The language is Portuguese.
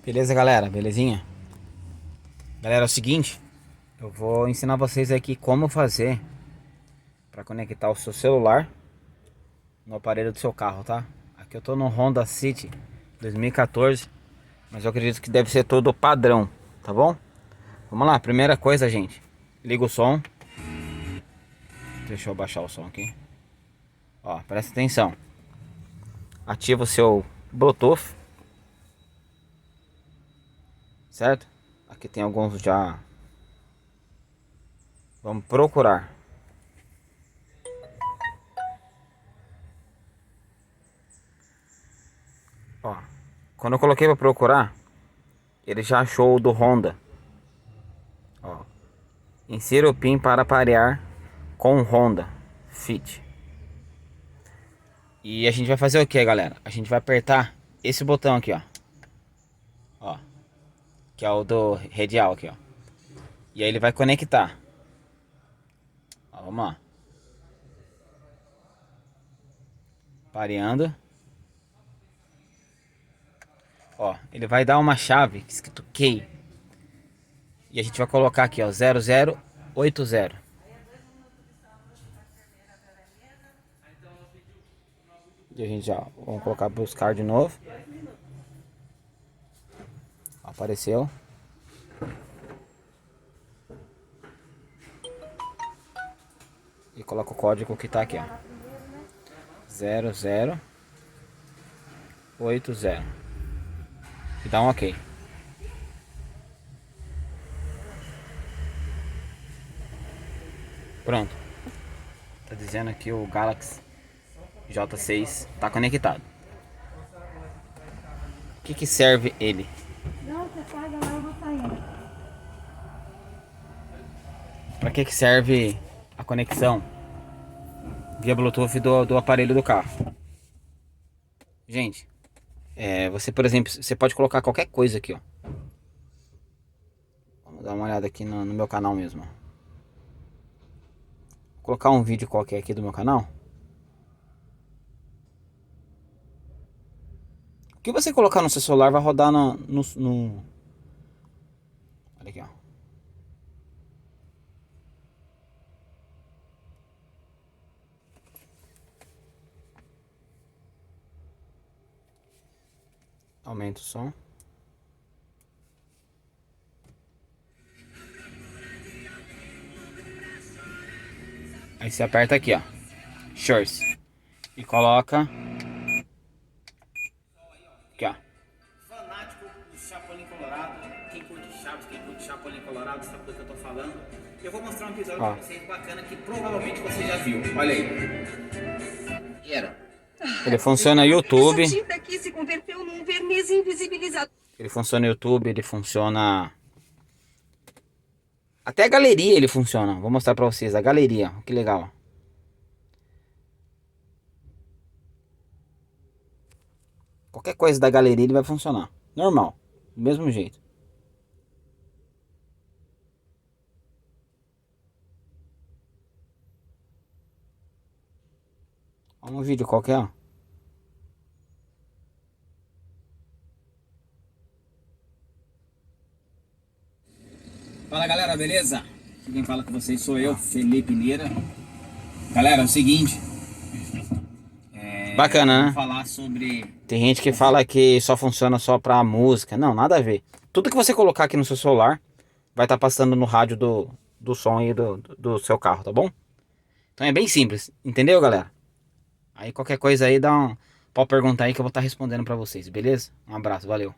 Beleza, galera? Belezinha? Galera, é o seguinte, eu vou ensinar vocês aqui como fazer para conectar o seu celular no aparelho do seu carro, tá? Aqui eu tô no Honda City 2014, mas eu acredito que deve ser todo padrão, tá bom? Vamos lá, primeira coisa, gente, liga o som. Deixa eu baixar o som aqui. Ó, presta atenção. Ativa o seu Bluetooth, certo? Aqui tem alguns já. Vamos procurar. Ó, quando eu coloquei para procurar, ele já achou o do Honda. Ó, insira o PIN para parear com o Honda Fit. E a gente vai fazer o que, galera? A gente vai apertar esse botão aqui, ó. Ó, que é o do radial aqui, ó. E aí ele vai conectar. Ó, vamos lá. Pareando. Ó, ele vai dar uma chave escrito key. E a gente vai colocar aqui, ó, 0080. E a gente já vamos colocar buscar de novo. Apareceu. E coloca o código que tá aqui, ó. 0080. E dá um OK. Pronto. Tá dizendo aqui o Galaxy J6 tá conectado. O que que serve ele? Não, você paga lá, eu vou sair. Para que que serve a conexão via Bluetooth do aparelho do carro? Gente, você, por exemplo, você pode colocar qualquer coisa aqui, ó. Vamos dar uma olhada aqui no meu canal mesmo, ó. Vou colocar um vídeo qualquer aqui do meu canal. O que você colocar no seu celular vai rodar no... Olha aqui, ó. Aumenta o som. Aí você aperta aqui, ó, Shorts, e coloca aqui, ó. Fanático do Chapolin Colorado. Quem curte Chaves, quem curte Chapolin Colorado sabe do que eu tô falando. Eu vou mostrar um episódio pra vocês bacana que provavelmente você já viu. Olha aí. Ele funciona no YouTube. Essa tinta aqui se converteu num verniz invisibilizado. Ele funciona no YouTube, ele funciona... Até a galeria ele funciona. Vou mostrar pra vocês a galeria. Que legal. Qualquer coisa da galeria ele vai funcionar. Normal. Do mesmo jeito. Um vídeo qualquer, ó. Fala, galera, beleza? Quem fala com vocês sou eu, Felipe Lira. Galera, é o seguinte. Bacana, né? Falar sobre... Tem gente que fala que só funciona só pra música. Não, nada a ver. Tudo que você colocar aqui no seu celular vai estar passando no rádio do som aí do seu carro, tá bom? Então é bem simples, entendeu, galera? Aí qualquer coisa aí pode perguntar aí que eu vou estar respondendo pra vocês, beleza? Um abraço, valeu.